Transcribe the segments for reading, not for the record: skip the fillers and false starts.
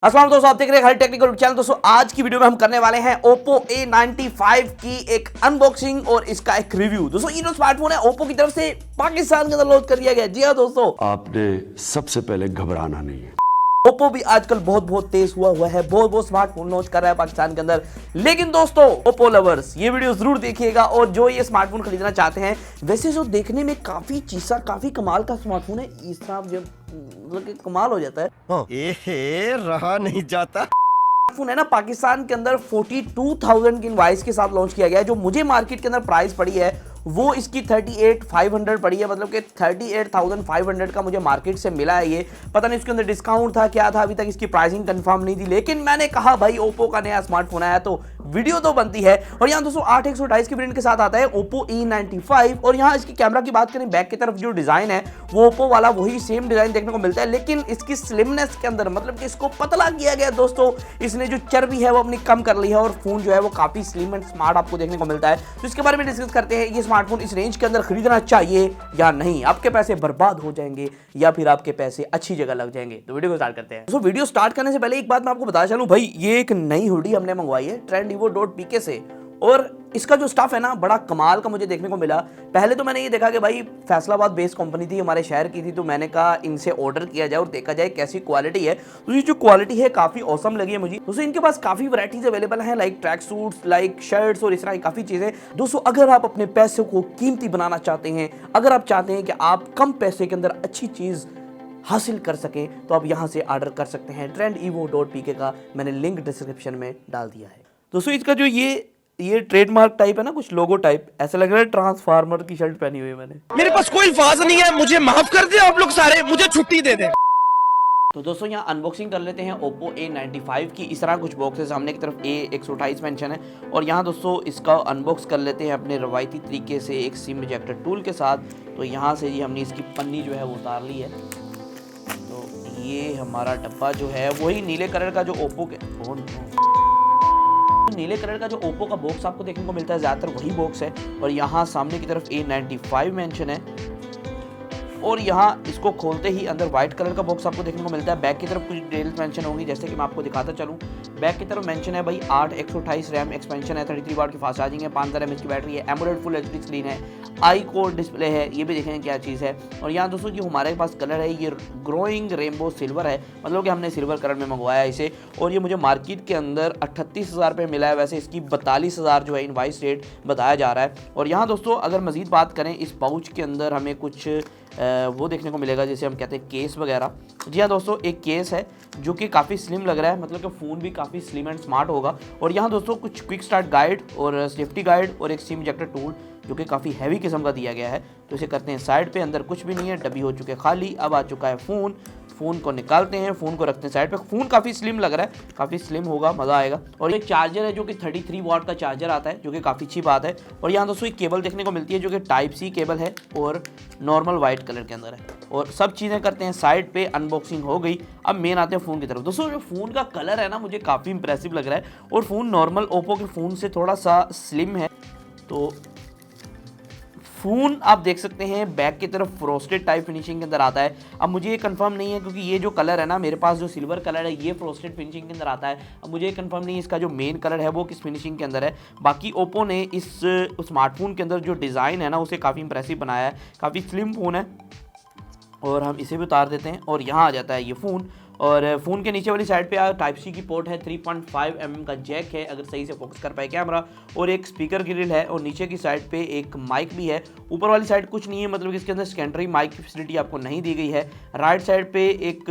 अस्सलाम दोस्तों, आप देख रहे हैं हर टेक्निकल चैनल। दोस्तों आज की वीडियो में हम करने वाले हैं Oppo A95 की एक अनबॉक्सिंग और इसका एक रिव्यू। दोस्तों ये जो स्मार्टफोन है Oppo की तरफ से पाकिस्तान के अंदर लॉन्च कर दिया गया। जी हाँ दोस्तों, आपने सबसे पहले घबराना नहीं है। Oppo भी आजकल बहुत तेज हुआ है, बहुत स्मार्टफोन लॉन्च कर रहा है पाकिस्तान के अंदर। लेकिन दोस्तों Oppo लवर्स ये वीडियो जरूर देखिएगा, और जो ये स्मार्टफोन खरीदना चाहते हैं, वैसे जो देखने में काफी चीजा काफी कमाल का स्मार्टफोन है, इस तरह जब मतलब कि कमाल हो जाता है। एहे रहा नहीं जाता। फोन है ना, पाकिस्तान के अंदर 42,000 की इनवाइस के साथ लॉन्च किया गया है। जो मुझे मार्केट के अंदर प्राइस पड़ी है वो इसकी 38,500 पड़ी है, मतलब कि 38,500 का मुझे मार्केट से मिला है। ये पता नहीं इसके अंदर डिस्काउंट था क्या था, अभी तक इसकी प्राइसिंग कंफर्म नहीं थी। लेकिन मैंने कहा भाई Oppo का नया स्मार्टफोन आया तो वीडियो तो बनती है। और यहाँ दोस्तों 8/128 के वेरिएंट के साथ आता है Oppo A95। और यहाँ इसकी कैमरा की बात करें, बैक की तरफ जो डिजाइन है वो Oppo वाला वही सेम डिजाइन देखने को मिलता है, लेकिन इसकी स्लिमनेस के अंदर मतलब कि इसको पतला किया गया दोस्तों। इसने जो चर्बी है वो अपनी कम कर ली है, और फोन जो है वो काफी स्लिम एंड स्मार्ट आपको देखने को मिलता है। तो इसके बारे में डिस्कस करते हैं, ये स्मार्टफोन इस रेंज के अंदर खरीदना चाहिए या नहीं, आपके पैसे बर्बाद हो जाएंगे या फिर आपके पैसे अच्छी जगह लग जाएंगे। तो वीडियो को स्टार्ट करते हैं। तो वीडियो स्टार्ट करने से पहले एक बात मैं आपको बता चलूं भाई, ये एक नई हुडी हमने मंगवाई है trendevo.pk से, और इसका जो स्टाफ है ना बड़ा कमाल का मुझे देखने को मिला। पहले तो मैंने ये देखा कि भाई फैसलाबाद बेस्ड कंपनी थी, हमारे शहर की थी, तो मैंने कहा इनसे ऑर्डर किया जाए और देखा जाए कैसी क्वालिटी है। तो ये जो क्वालिटी है काफी औसम लगी है मुझे। दोस्तों इनके पास काफी वैरायटीज अवेलेबल हैं, like track suits, like shirts और इस तरह की काफी चीजें। दोस्तों अगर आप अपने पैसे को कीमती बनाना चाहते हैं, अगर आप चाहते हैं कि आप कम पैसे के अंदर अच्छी चीज हासिल कर सकें, तो आप यहां से ऑर्डर कर सकते हैं। trendevo.pk का मैंने लिंक डिस्क्रिप्शन में डाल दिया है। दोस्तों इसका जो ये ट्रेडमार्क टाइप है ना, कुछ लोगो टाइप, ऐसा लग रहा है ट्रांसफार्मर की शर्ट पहनी हुई है मैंने। मेरे पास कोई अल्फाज नहीं है, मुझे माफ कर दे आप लोग सारे, मुझे छुट्टी दे दे। तो दोस्तों यहाँ अनबॉक्सिंग कर लेते हैं Oppo A95 की। इस तरह कुछ बॉक्स है, सामने की तरफ A128 मेंशन है, और यहाँ दोस्तों इसका अनबॉक्स कर लेते हैं अपने रवायती तरीके से एक सिम इजेक्टर टूल के साथ। तो यहाँ से जी हमने इसकी पन्नी जो है वो उतार ली है। तो ये हमारा डब्बा जो है वही नीले कलर का जो नीले कलर का जो Oppo का बॉक्स आपको देखने को मिलता है, ज़्यादातर वही बॉक्स है। और यहाँ सामने की तरफ A95 मेंशन है, और यहाँ इसको खोलते ही अंदर व्हाइट कलर का बॉक्स आपको देखने को मिलता है। बैक की तरफ कुछ डिटेल्स मेंशन होंगी, जैसे कि मैं आपको दिखाता चलूँ। बैक की तरफ मेंशन है भाई 8/128 रैम एक्सपेंशन है, 33 वाट की फास्ट चार्जिंग है, 5000 mAh की बैटरी है, एमोलेड फुल एचडी स्क्रीन है, आई कोर डिस्प्ले है, ये भी देखेंगे क्या चीज़ है। और यहाँ दोस्तों जो हमारे पास कलर है ये ग्रोइंग रेनबो सिल्वर है, मतलब कि हमने सिल्वर कलर में मंगवाया इसे। और ये मुझे मार्केट के अंदर 38,000 रुपये मिला है, वैसे इसकी 42,000 जो है इनवाइस रेट बताया जा रहा है। और यहाँ दोस्तों अगर मज़ीद बात करें, इस पाउच के अंदर हमें कुछ वो देखने को मिलेगा जैसे हम कहते हैं केस वगैरह। जी हाँ दोस्तों, एक केस है जो कि काफ़ी स्लिम लग रहा है, मतलब कि फ़ोन भी काफ़ी स्लिम एंड स्मार्ट होगा। और यहाँ दोस्तों कुछ क्विक स्टार्ट गाइड और सेफ्टी गाइड और एक सिम इजेक्टर टूल जो कि काफ़ी हैवी किस्म का दिया गया है। तो इसे करते हैं साइड पे, अंदर कुछ भी नहीं है, डब्बी हो चुके खाली। अब आ चुका है फ़ोन को निकालते हैं, फ़ोन को रखते हैं साइड पे। फ़ोन काफ़ी स्लिम लग रहा है, काफ़ी स्लिम होगा, मज़ा आएगा। और एक चार्जर है जो कि 33 वाट का चार्जर आता है, जो कि काफ़ी अच्छी बात है। और यहाँ दोस्तों एक केबल देखने को मिलती है जो कि टाइप सी केबल है और नॉर्मल वाइट कलर के अंदर है। और सब चीज़ें करते हैं साइड पे, अनबॉक्सिंग हो गई। अब मेन आते हैं फ़ोन की तरफ। दोस्तों जो फ़ोन का कलर है ना मुझे काफ़ी इंप्रेसिव लग रहा है, और फ़ोन नॉर्मल Oppo के फ़ोन से थोड़ा सा स्लिम है। तो फ़ोन आप देख सकते हैं बैक की तरफ फ्रोस्टेड टाइप फिनिशिंग के अंदर आता है। अब मुझे ये कंफर्म नहीं है क्योंकि ये जो कलर है ना, मेरे पास जो सिल्वर कलर है ये फ्रोस्टेड फिनिशिंग के अंदर आता है। अब मुझे ये कंफर्म नहीं है इसका जो मेन कलर है वो किस फिनिशिंग के अंदर है। बाकी Oppo ने इस स्मार्टफोन के अंदर जो डिज़ाइन है ना उसे काफ़ी इंप्रेसिव बनाया है, काफ़ी स्लिम फ़ोन है। और हम इसे भी उतार देते हैं, और यहाँ आ जाता है ये फ़ोन। और फ़ोन के नीचे वाली साइड पे टाइप सी की पोर्ट है, 3.5 mm का जैक है अगर सही से फोकस कर पाए कैमरा, और एक स्पीकर ग्रिल है, और नीचे की साइड पे एक माइक भी है। ऊपर वाली साइड कुछ नहीं है, मतलब कि इसके अंदर सेकेंडरी माइक की फैसिलिटी आपको नहीं दी गई है। राइट साइड पे एक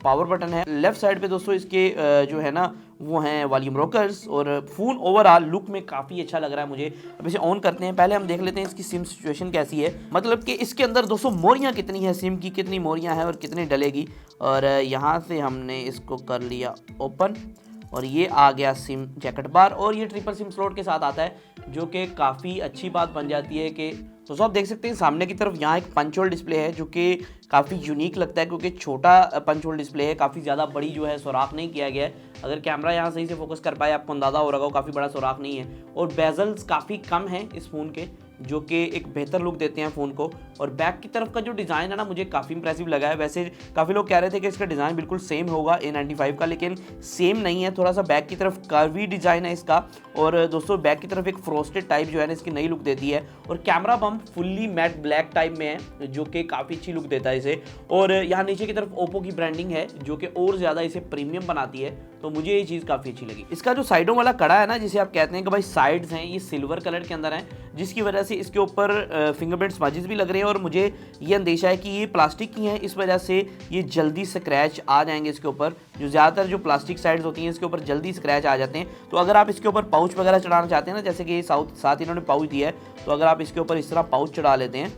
पावर बटन है, लेफ्ट साइड पे दोस्तों इसके जो है ना वो हैं वॉल्यूम रोकर्स। और फ़ोन ओवरऑल लुक में काफ़ी अच्छा लग रहा है मुझे। अब इसे ऑन करते हैं, पहले हम देख लेते हैं इसकी सिम सिचुएशन कैसी है, मतलब कि इसके अंदर दोस्तों मोरियाँ कितनी है, सिम की कितनी मोरियाँ हैं और कितनी डलेगी। और यहाँ से हमने इसको कर लिया ओपन, और ये आ गया सिम जैकेट बार, और ये ट्रिपल सिम स्लॉट के साथ आता है, जो कि काफ़ी अच्छी बात बन जाती है। कि तो आप देख सकते हैं सामने की तरफ यहाँ एक पंच होल डिस्प्ले है जो कि काफ़ी यूनिक लगता है, क्योंकि छोटा पंच होल डिस्प्ले है, काफ़ी ज़्यादा बड़ी जो है सुराख नहीं किया गया है। अगर कैमरा यहाँ सही से फोकस कर पाए आपको अंदाज़ा हो रहा होगा, काफ़ी बड़ा सुराख नहीं है। और बेजल्स काफ़ी कम हैं इस फ़ोन के, जो कि एक बेहतर लुक देते हैं फ़ोन को। और बैक की तरफ का जो डिज़ाइन है ना, मुझे काफ़ी इंप्रेसिव लगा है। वैसे काफ़ी लोग कह रहे थे कि इसका डिज़ाइन बिल्कुल सेम होगा A95 का, लेकिन सेम नहीं है। थोड़ा सा बैक की तरफ कर्वी डिज़ाइन है इसका। और दोस्तों बैक की तरफ एक फ्रोस्टेड टाइप जो है ना, इसकी नई लुक देती है। और camera bump fully matte black type में है, जो कि काफ़ी अच्छी लुक देता है इसे। और यहाँ नीचे की तरफ ओप्पो की ब्रांडिंग है, जो कि और ज़्यादा इसे प्रीमियम बनाती है। तो मुझे ये चीज़ काफ़ी अच्छी लगी। इसका जो साइडों वाला कड़ा है ना, जिसे आप कहते हैं कि भाई साइड्स हैं, ये सिल्वर कलर के अंदर हैं, जिसकी वजह से इसके ऊपर फिंगरप्रिंट स्मजेस भी लग रहे हैं। और मुझे ये अंदेशा है कि ये प्लास्टिक की हैं, इस वजह से ये जल्दी स्क्रैच आ जाएंगे इसके ऊपर। जो ज़्यादातर जो प्लास्टिक साइड्स होती हैं, इसके ऊपर जल्दी स्क्रैच आ जाते हैं। तो अगर आप इसके ऊपर पाउच वगैरह चढ़ाना चाहते हैं ना, जैसे कि साथ इन्होंने पाउच दिया है, तो अगर आप इसके ऊपर इस तरह पाउच चढ़ा लेते हैं,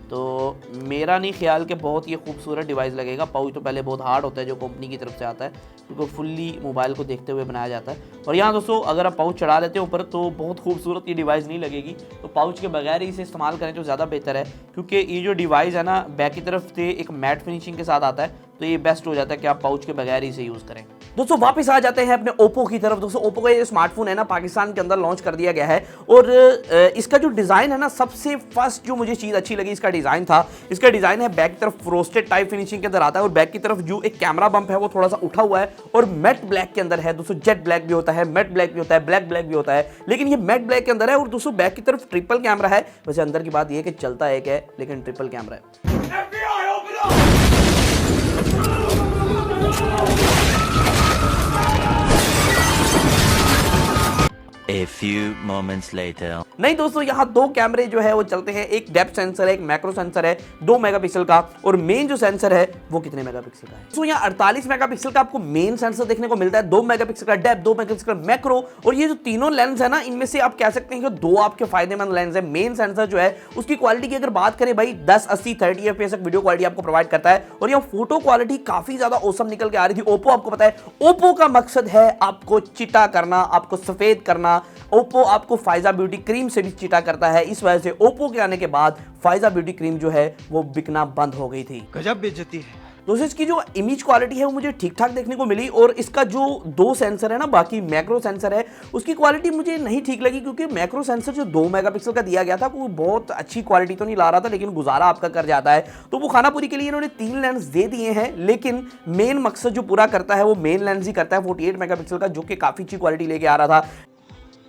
तो मेरा नहीं ख्याल कि बहुत ये खूबसूरत डिवाइस लगेगा। पाउच तो पहले बहुत हार्ड होता है जो कंपनी की तरफ से आता है, क्योंकि फुल्ली मोबाइल को देखते हुए बनाया जाता है। और यहाँ दोस्तों अगर आप पाउच चढ़ा लेते हैं ऊपर, तो बहुत खूबसूरत ये डिवाइस नहीं लगेगी। तो पाउच के बगैर ही इसे इस्तेमाल करें तो ज़्यादा बेहतर है, क्योंकि ये जो डिवाइस है ना, बैक की तरफ से एक मैट फिनिशिंग के साथ आता है। तो ये बेस्ट हो जाता है कि आप पाउच के बगैर ही इसे यूज़ करें। दोस्तों वापस आ जाते हैं अपने ओप्पो की तरफ। दोस्तों ओप्पो का ये स्मार्टफोन है ना, पाकिस्तान के अंदर लॉन्च कर दिया गया है। और इसका जो डिज़ाइन है ना, सबसे फर्स्ट जो मुझे चीज़ अच्छी लगी इसका डिज़ाइन था। इसका डिज़ाइन है बैक की तरफ फ्रोस्टेड टाइप फिनिशिंग के अंदर आता है। और बैक की तरफ जो एक कैमरा बम्प है वो थोड़ा सा उठा हुआ है और मैट ब्लैक के अंदर है। दोस्तों जेट ब्लैक भी होता है, मैट ब्लैक भी होता है, ब्लैक ब्लैक भी होता है, लेकिन ये मैट ब्लैक के अंदर है। और दोस्तों बैक की तरफ ट्रिपल कैमरा है। वैसे अंदर की बात यह है कि चलता एक है, लेकिन ट्रिपल कैमरा है। A few moments later. नहीं दोस्तों, यहाँ दो कैमरे जो है वो चलते हैं। एक डेप्थ सेंसर है, एक मैक्रो सेंसर है 2 मेगापिक्सल का। और मेन जो सेंसर है वो कितने मेगापिक्सल का है? तो यहाँ 48 मेगापिक्सल का आपको मेन सेंसर देखने को मिलता है, 2 मेगापिक्सल का डेप्थ, 2 मेगापिक्सल का मैक्रो। और ये जो तीनों लेंस है ना, इनमें से आप कह सकते हैं कि दो आपके फायदेमंद लेंस है। मेन सेंसर जो है उसकी क्वालिटी की अगर बात करें भाई, 1080 30 FPS तक वीडियो क्वालिटी आपको प्रोवाइड करता है। और यहाँ फोटो क्वालिटी काफी ज्यादा औसम निकल के आ रही थी। ओप्पो आपको पता है, ओप्पो का मकसद है आपको चिटा करना, आपको सफेद करना। ओप्पो आपको फायजा ब्यूटी क्रीम से भी चिटा करता है। इस वजह से ओप्पो के आने के बाद फायजा ब्यूटी क्रीम जो है वो बिकना बंद हो गई थी। गजब बेइज्जती है। दोस्तों इसकी जो इमेज क्वालिटी है वो मुझे ठीक ठाक देखने को मिली। और इसका जो 2 सेंसर है ना, बाकी मैक्रो सेंसर है, उसकी क्वालिटी मुझे नहीं ठीक लगी, क्योंकि मैक्रो सेंसर जो 2 मेगापिक्सल का दिया गया था वो बहुत अच्छी क्वालिटी तो नहीं ला रहा था, लेकिन गुजारा आपका कर जाता है। तो वो खानापुरी के लिए इन्होंने 3 लेंस दे दिए हैं, लेकिन मेन मकसद जो पूरा करता है वो मेन लेंस ही करता है 48 मेगापिक्सल का, जो कि काफ़ी अच्छी क्वालिटी लेके आ रहा था।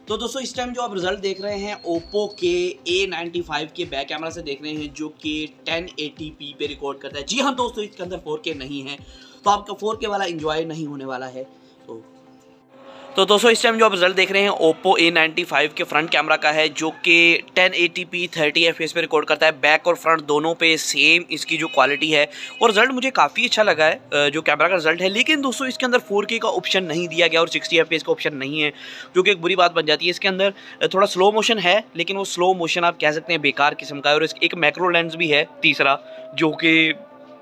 तो दोस्तों इस टाइम जो आप रिजल्ट देख रहे हैं ओप्पो के A95 के बैक कैमरा से देख रहे हैं, जो कि 1080p पे रिकॉर्ड करता है। जी हाँ दोस्तों, इसके अंदर 4K नहीं है, तो आपका 4K वाला एंजॉय नहीं होने वाला है। तो दोस्तों इस टाइम जो आप रिजल्ट देख रहे हैं ओप्पो A95 के फ्रंट कैमरा का है, जो कि 1080p 30 FPS पे रिकॉर्ड करता है। बैक और फ्रंट दोनों पे सेम इसकी जो क्वालिटी है, और रिजल्ट मुझे काफ़ी अच्छा लगा है जो कैमरा का रिजल्ट है। लेकिन दोस्तों इसके अंदर 4K का ऑप्शन नहीं दिया गया और 60 FPS का ऑप्शन नहीं है, जो कि एक बुरी बात बन जाती है। इसके अंदर थोड़ा स्लो मोशन है, लेकिन वो स्लो मोशन आप कह सकते हैं बेकार किस्म का है। और एक मैक्रो लेंस भी है तीसरा, जो कि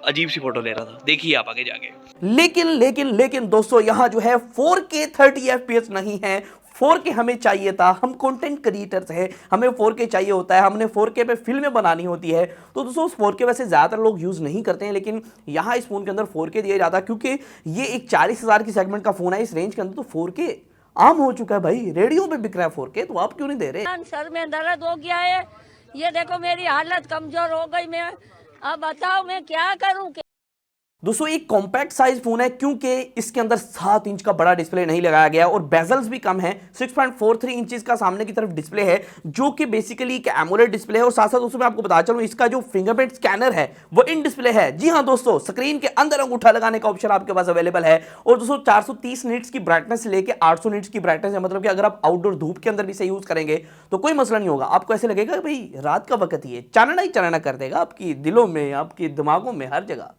अजीब सी फोटो ले रहा था, देखिए आप आगे जाके। लेकिन दोस्तों यहाँ जो है 4K 30 FPS नहीं है। 4K हमें चाहिए था, हम कंटेंट क्रिएटर्स हैं, हमें 4K चाहिए होता है, हमने 4K पे फिल्में बनानी होती है। तो दोस्तों उस 4K वैसे ज़्यादातर लोग यूज़ नहीं करते हैं, लेकिन यहाँ इस फ़ोन के अंदर 4K दिया जाता है, क्योंकि ये एक 40,000 की सेगमेंट का फ़ोन है। इस रेंज के अंदर तो 4K आम हो चुका है भाई, रेडियो पे बिक रहा है 4K, तो आप क्यों नहीं दे रहे? सर में दर्द हो गया है, ये देखो मेरी हालत कमजोर हो गई, मैं अब बताओ मैं क्या करूं। दोस्तों एक कॉम्पैक्ट साइज फोन है, क्योंकि इसके अंदर 7 इंच का बड़ा डिस्प्ले नहीं लगाया गया और बेजल्स भी कम है। 6.43 इंचेस का सामने की तरफ डिस्प्ले है, जो कि बेसिकली एक एमोलेड डिस्प्ले है। और साथ साथ दोस्तों मैं आपको बता चलूं, इसका जो फिंगरप्रिंट स्कैनर है वो इन डिस्प्ले है। जी हाँ दोस्तों, स्क्रीन के अंदर अंगूठा लगाने का ऑप्शन आपके पास अवेलेबल है। और दोस्तों 430 निट्स की ब्राइटनेस से लेकर 800 निट्स की ब्राइटनेस है, मतलब कि अगर आप आउटडोर धूप के अंदर भी इसे यूज करेंगे तो कोई मसला नहीं होगा। आपको ऐसे लगेगा भाई रात का वक्त ही है, चानना ही चानना कर देगा आपकी दिलों में, आपके दिमागों में, हर जगह।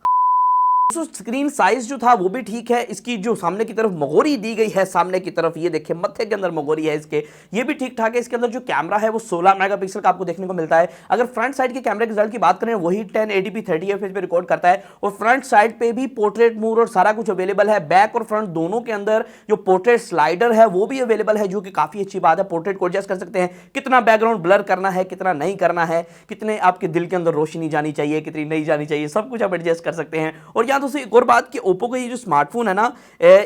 स्क्रीन साइज जो था वो भी ठीक है। इसकी जो सामने की तरफ मोगोरी दी गई है, सामने की तरफ ये देखिए मत्थे के अंदर मोगोरी है इसके, ये भी ठीक ठाक है। इसके अंदर जो कैमरा है वो 16 मेगापिक्सल का आपको देखने को मिलता है। अगर फ्रंट साइड के कैमरे के रिजल्ट की बात करें, वही 1080p 30 FPS पे रिकॉर्ड करता है। और फ्रंट साइड पे भी पोर्ट्रेट मोड और सारा कुछ अवेलेबल है। बैक और फ्रंट दोनों के अंदर जो पोर्ट्रेट स्लाइडर है वो भी अवेलेबल है, जो कि काफी अच्छी बात है। पोर्ट्रेट को एडजस्ट कर सकते हैं, कितना बैकग्राउंड ब्लर करना है, कितना नहीं करना है, कितने आपके दिल के अंदर रोशनी जानी चाहिए, कितनी नहीं जानी चाहिए, सब कुछ आप एडजस्ट कर सकते हैं। और यहाँ दोस्तों एक और बात कि ओप्पो का ये जो स्मार्टफोन है ना,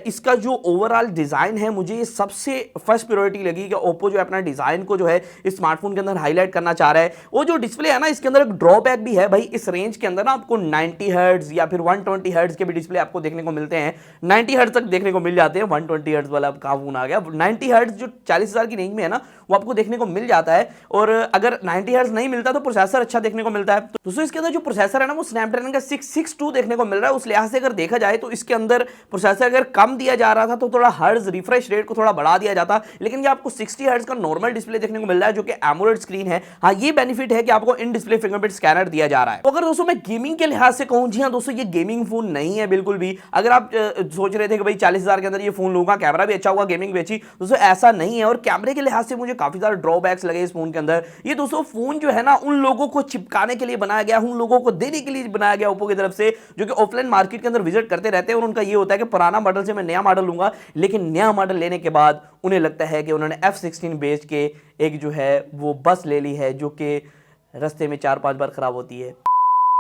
इसका जो ओवरऑल डिजाइन है, मुझे ये सबसे फर्स्ट प्रायोरिटी लगी कि ओप्पो जो है अपना डिजाइन को जो है इस स्मार्टफोन के अंदर हाईलाइट करना चाह रहा है। वो जो डिस्प्ले है ना, इसके अंदर एक ड्रॉबैक भी है भाई, इस रेंज के अंदर ना आपको 90 हर्ट्ज या फिर 120 हर्ट्ज के भी डिस्प्ले आपको देखने को मिलते हैं। 90 हर्ट्ज तक देखने को मिल जाते हैं, 120 हर्ट्ज वाला अब कहां फोन आ गया। 90 हर्ट्ज जो 40,000 की रेंज में है ना, वो आपको देखने को मिल जाता है। और अगर 90 हर्ट्ज नहीं मिलता तो प्रोसेसर अच्छा देखने को मिलता है। तो दोस्तों इसके अंदर जो प्रोसेसर है ना, वो स्नैपड्रैगन का 662 देखने को मिल रहा है। उस लिहाज से अगर देखा जाए तो इसके अंदर प्रोसेसर अगर कम दिया जा रहा था तो थोड़ा हर्ट्ज रिफ्रेश रेट को थोड़ा बढ़ा दिया जाता, लेकिन ये आपको 60 हर्ट्ज का नॉर्मल डिस्प्ले देखने को मिल रहा है जो कि एमोलेड स्क्रीन है। हाँ, ये बेनिफिट है कि आपको इन डिस्प्ले फिंगरप्रिंट स्कैनर दिया जा रहा है। तो अगर दोस्तों मैं गेमिंग के लिहाज से कहूं, जी हाँ दोस्तों, ये गेमिंग फोन नहीं है बिल्कुल भी। अगर आप सोच रहे थे कि भाई 40,000 के अंदर ये फोन लूंगा, कैमरा भी अच्छा होगा, गेमिंग भी अच्छी, दोस्तों ऐसा नहीं है। और कैमरे के लिहाज से मुझे काफी सारे ड्रॉबैक्स लगे इस फोन के अंदर। ये दोस्तों फोन जो है ना, उन लोगों को चिपकाने के लिए बनाया गया, उन लोगों को देने के लिए बनाया गया ओप्पो की तरफ से, जो कि ऑफलाइन मार्केट के अंदर विजिट करते रहते हैं। और उनका ये होता है कि पुराना मॉडल से मैं नया मॉडल लूंगा, लेकिन नया मॉडल लेने के बाद उन्हें लगता है कि उन्होंने F16 बेच के एक जो है वो बस ले ली है, जो कि रास्ते में 4-5 बार खराब होती है।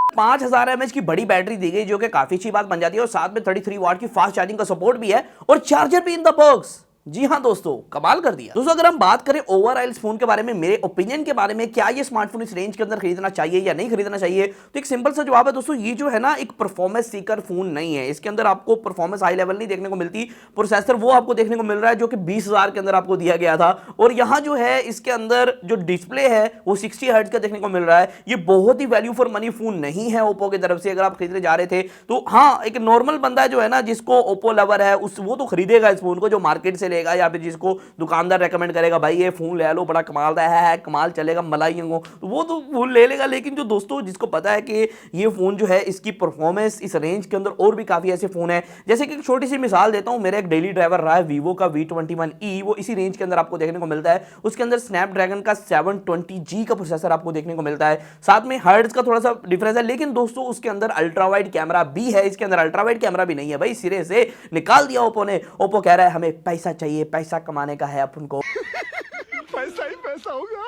5000 mAh की बड़ी बैटरी दी गई, जो कि काफी अच्छी बात बन जाती है। और साथ में 33 वाट की फास्ट चार्जिंग का सपोर्ट भी है, और चार्जर भी इन द बॉक्स। जी हाँ दोस्तों, कमाल कर दिया। दोस्तों अगर हम बात करें ओवरऑल इस फोन के बारे में, मेरे ओपिनियन के बारे में, क्या ये स्मार्टफोन इस रेंज के अंदर खरीदना चाहिए या नहीं खरीदना चाहिए, तो एक सिंपल सा जवाब है दोस्तों, ये जो है ना एक परफॉर्मेंस सीकर फोन नहीं है। इसके अंदर आपको परफॉर्मेंस हाई लेवल नहीं देखने को मिलती। प्रोसेसर वो आपको देखने को मिल रहा है जो कि 20,000 के अंदर आपको दिया गया था। और यहाँ जो है इसके अंदर जो डिस्प्ले है वो 60 हर्ट्ज का देखने को मिल रहा है। ये बहुत ही वैल्यू फॉर मनी फोन नहीं है ओप्पो की तरफ से। अगर आप खरीदने जा रहे थे तो हाँ, एक नॉर्मल बंदा जो है ना, जिसको ओप्पो लवर है, वो तो खरीदेगा इस फोन को, जो मार्केट से लेगा या फिर जिसको दुकानदार रेकमेंड करेगा, भाई ये फोन ले लो, बड़ा कमाल है, कमाल चलेगा, मलाइयों तो वो तो फोन ले लेगा। लेकिन जो दोस्तों जिसको पता है कि ये फोन जो है इसकी परफॉर्मेंस इस रेंज के अंदर, और भी काफी ऐसे फोन है, जैसे कि एक छोटी सी मिसाल देता हूं, मेरा एक डेली ड्राइवर रहा है वीवो का V21e, वो इसी रेंज के अंदर आपको देखने को मिलता है। उसके अंदर स्नैपड्रैगन का 720G का प्रोसेसर आपको देखने को मिलता है, साथ में हर्ट्ज का थोड़ा सा डिफरेंस है। लेकिन दोस्तों उसके अंदर अल्ट्रा वाइड कैमरा भी है, इसके अंदर अल्ट्रा वाइड कैमरा भी नहीं है भाई, सिरे से निकाल दिया ओप्पो ने। ओप्पो कह रहा है हमें पैसा चाहिए, पैसा कमाने का है अपन को। पैसा ही पैसा होगा।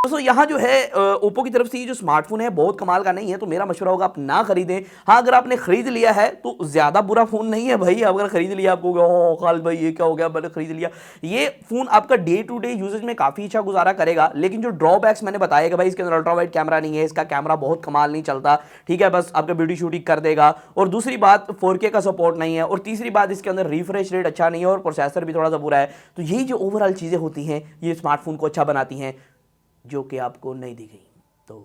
दोस्तों यहाँ जो है ओप्पो की तरफ से ये जो स्मार्टफोन है बहुत कमाल का नहीं है, तो मेरा मशवरा होगा आप ना खरीदें। हाँ, अगर आपने खरीद लिया है तो ज्यादा बुरा फोन नहीं है भाई। अगर खरीद लिया, आपको खाल भाई ये क्या हो गया, मैंने खरीद लिया, ये फोन आपका डे टू डे यूजेज में काफी अच्छा गुजारा करेगा। लेकिन जो ड्रॉबैक्स मैंने बताया कि भाई इसके अंदर अल्ट्रा वाइड कैमरा नहीं है, इसका कैमरा बहुत कमाल नहीं चलता, ठीक है, बस आपका वीडियो शूटिंग कर देगा। और दूसरी बात 4K का सपोर्ट नहीं है। और तीसरी बात इसके अंदर रिफ्रेश रेट अच्छा नहीं है, और प्रोसेसर भी थोड़ा सा बुरा है। तो यही जो ओवरऑल चीजें होती हैं ये स्मार्टफोन को अच्छा बनाती हैं, जो कि आपको नहीं दी गई। तो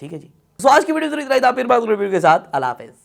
ठीक है जी, तो आज की वीडियो इतना ही था। फिर बात रिव्यू के साथ, अल्लाह हाफिज़।